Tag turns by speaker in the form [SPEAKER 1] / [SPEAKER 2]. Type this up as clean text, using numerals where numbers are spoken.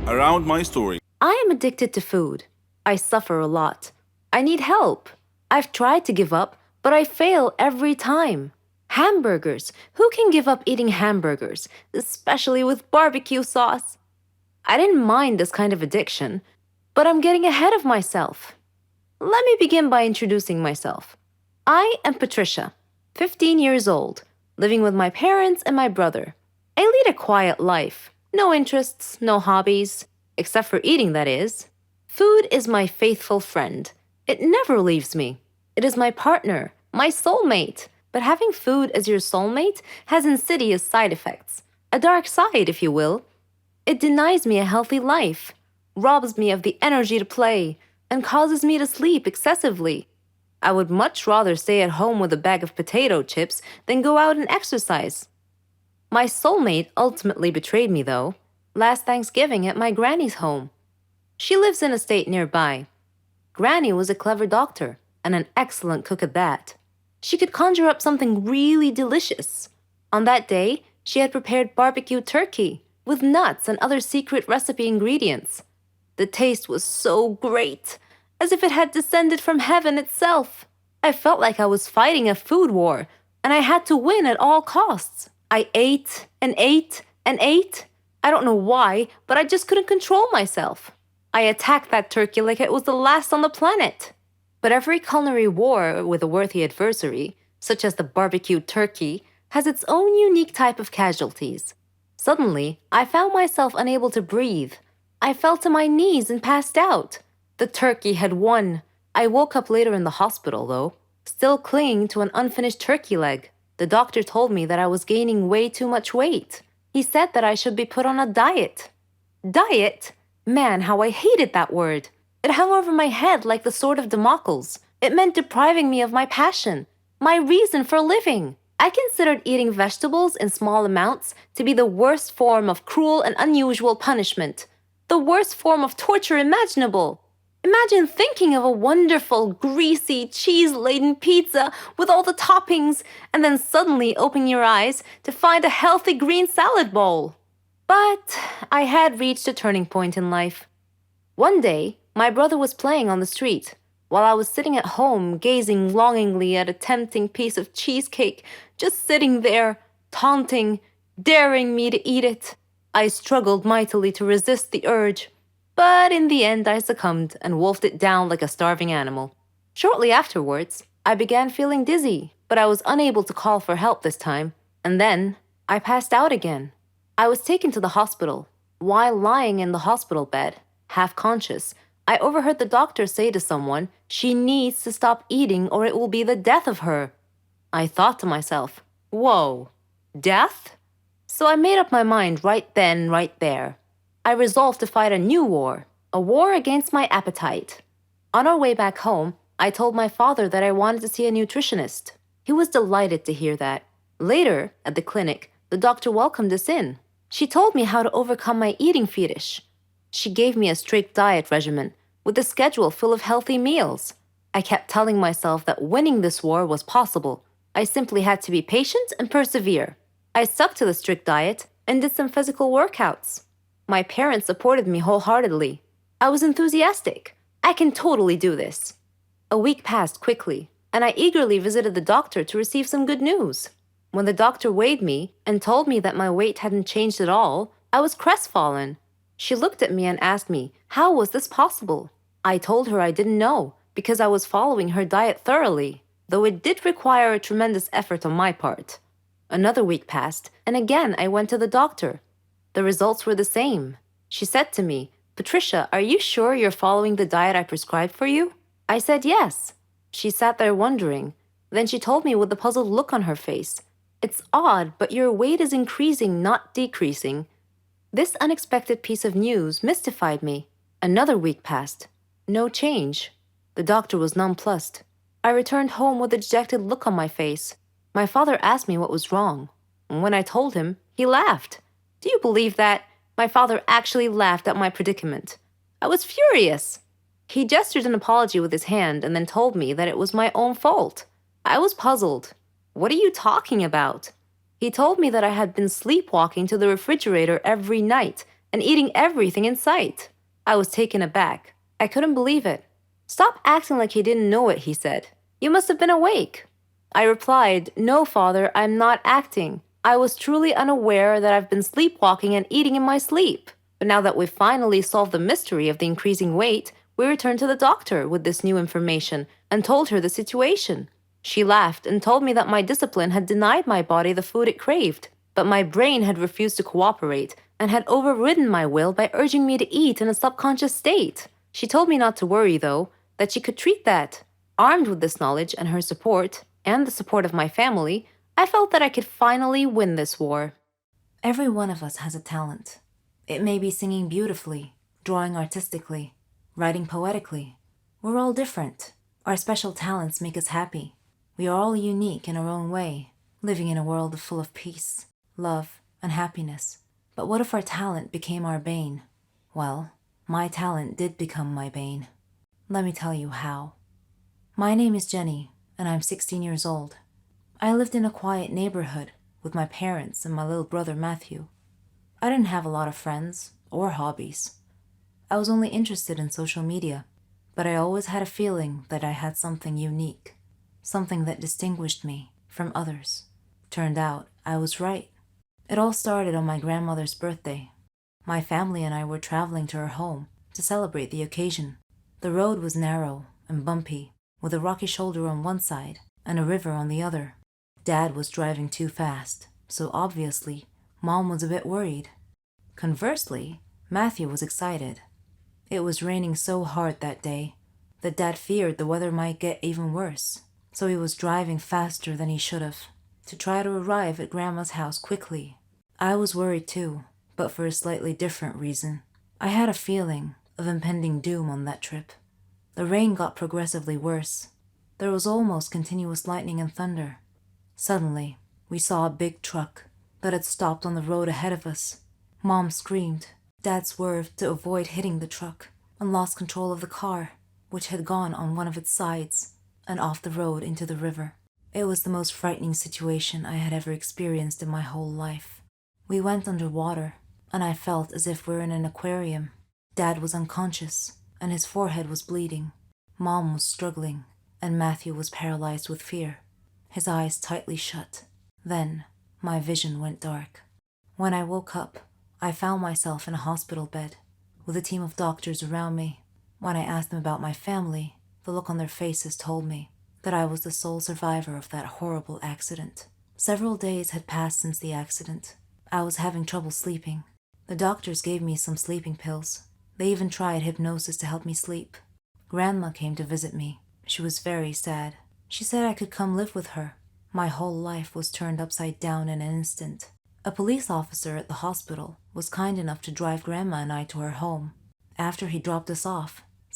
[SPEAKER 1] around my story.
[SPEAKER 2] I am addicted to food. I suffer a lot. I need help. I've tried to give up, but I fail every time. Hamburgers. Who can give up eating hamburgers, especially with barbecue sauce? I didn't mind this kind of addiction, but I'm getting ahead of myself. Let me begin by introducing myself. I am Patricia, 15 years old, living with my parents and my brother. I lead a quiet life. No interests, no hobbies, except for eating, that is. Food is my faithful friend. It never leaves me. It is my partner, my soulmate. But having food as your soulmate has insidious side effects. A dark side, if you will. It denies me a healthy life, robs me of the energy to play, and causes me to sleep excessively. I would much rather stay at home with a bag of potato chips than go out and exercise. My soulmate ultimately betrayed me, though, last Thanksgiving at my granny's home. She lives in a state nearby. Granny was a clever doctor and an excellent cook at that. She could conjure up something really delicious. On that day, she had prepared barbecue turkey with nuts and other secret recipe ingredients. The taste was so great, as if it had descended from heaven itself. I felt like I was fighting a food war, and I had to win at all costs. I ate and ate and ate. I don't know why, but I just couldn't control myself. I attacked that turkey like it was the last on the planet. But every culinary war with a worthy adversary, such as the barbecued turkey, has its own unique type of casualties. Suddenly, I found myself unable to breathe. I fell to my knees and passed out. The turkey had won. I woke up later in the hospital, though, still clinging to an unfinished turkey leg. The doctor told me that I was gaining way too much weight. He said that I should be put on a diet. Diet? Man, how I hated that word. It hung over my head like the sword of Damocles. It meant depriving me of my passion, my reason for living. I considered eating vegetables in small amounts to be the worst form of cruel and unusual punishment, the worst form of torture imaginable. Imagine thinking of a wonderful, greasy, cheese-laden pizza with all the toppings and then suddenly opening your eyes to find a healthy green salad bowl. But I had reached a turning point in life. One day, my brother was playing on the street, while I was sitting at home gazing longingly at a tempting piece of cheesecake, just sitting there, taunting, daring me to eat it. I struggled mightily to resist the urge, but in the end I succumbed and wolfed it down like a starving animal. Shortly afterwards, I began feeling dizzy, but I was unable to call for help this time, and then I passed out again. I was taken to the hospital. While lying in the hospital bed, half conscious, I overheard the doctor say to someone, she needs to stop eating or it will be the death of her. I thought to myself, whoa, death? So I made up my mind right then, right there. I resolved to fight a new war, a war against my appetite. On our way back home, I told my father that I wanted to see a nutritionist. He was delighted to hear that. Later, at the clinic, the doctor welcomed us in. She told me how to overcome my eating fetish. She gave me a strict diet regimen with a schedule full of healthy meals. I kept telling myself that winning this war was possible. I simply had to be patient and persevere. I stuck to the strict diet and did some physical workouts. My parents supported me wholeheartedly. I was enthusiastic. I can totally do this. A week passed quickly, and I eagerly visited the doctor to receive some good news. When the doctor weighed me and told me that my weight hadn't changed at all, I was crestfallen. She looked at me and asked me, how was this possible? I told her I didn't know, because I was following her diet thoroughly, though it did require a tremendous effort on my part. Another week passed, and again I went to the doctor. The results were the same. She said to me, Patricia, are you sure you're following the diet I prescribed for you? I said yes. She sat there wondering. Then she told me with a puzzled look on her face, it's odd, but your weight is increasing, not decreasing. This unexpected piece of news mystified me. Another week passed. No change. The doctor was nonplussed. I returned home with a dejected look on my face. My father asked me what was wrong. And when I told him, he laughed. Do you believe that? My father actually laughed at my predicament. I was furious. He gestured an apology with his hand and then told me that it was my own fault. I was puzzled. What are you talking about? He told me that I had been sleepwalking to the refrigerator every night and eating everything in sight. I was taken aback. I couldn't believe it. Stop acting like you didn't know it, he said. You must have been awake. I replied, No, Father, I'm not acting. I was truly unaware that I've been sleepwalking and eating in my sleep. But now that we've finally solved the mystery of the increasing weight, we returned to the doctor with this new information and told her the situation. She laughed and told me that my discipline had denied my body the food it craved, but my brain had refused to cooperate and had overridden my will by urging me to eat in a subconscious state. She told me not to worry, though, that she could treat that. Armed with this knowledge and her support, and the support of my family, I felt that I could finally win this war. Every one of us has a talent. It may be singing beautifully, drawing artistically, writing poetically. We're all different. Our special talents make us happy. We are all unique in our own way, living in a world full of peace, love, and happiness. But what if our talent became our bane? Well, my talent did become my bane. Let me tell you how. My name is Jenny, and I'm 16 years old. I lived in a quiet neighborhood with my parents and my little brother Matthew. I didn't have a lot of friends or hobbies. I was only interested in social media, but I always had a feeling that I had something unique, something that distinguished me from others. Turned out I was right. It all started on my grandmother's birthday. My family and I were traveling to her home to celebrate the occasion. The road was narrow and bumpy, with a rocky shoulder on one side and a river on the other. Dad was driving too fast, so obviously, Mom was a bit worried. Conversely, Matthew was excited. It was raining so hard that day that Dad feared the weather might get even worse, so he was driving faster than he should have, to try to arrive at Grandma's house quickly. I was worried too, but for a slightly different reason. I had a feeling of impending doom on that trip. The rain got progressively worse. There was almost continuous lightning and thunder. Suddenly, we saw a big truck that had stopped on the road ahead of us. Mom screamed. Dad swerved to avoid hitting the truck and lost control of the car, which had gone on one of its sides and off the road into the river. It was the most frightening situation I had ever experienced in my whole life. We went underwater, and I felt as if we were in an aquarium. Dad was unconscious, and his forehead was bleeding. Mom was struggling, and Matthew was paralyzed with fear, his eyes tightly shut. Then, my vision went dark. When I woke up, I found myself in a hospital bed, with a team of doctors around me. When I asked them about my family, the look on their faces told me that I was the sole survivor of that horrible accident. Several days had passed since the accident. I was having trouble sleeping. The doctors gave me some sleeping pills. They even tried hypnosis to help me sleep. Grandma came to visit me. She was very sad. She said I could come live with her. My whole life was turned upside down in an instant. A police officer at the hospital was kind enough to drive Grandma and I to her home. After he dropped us off,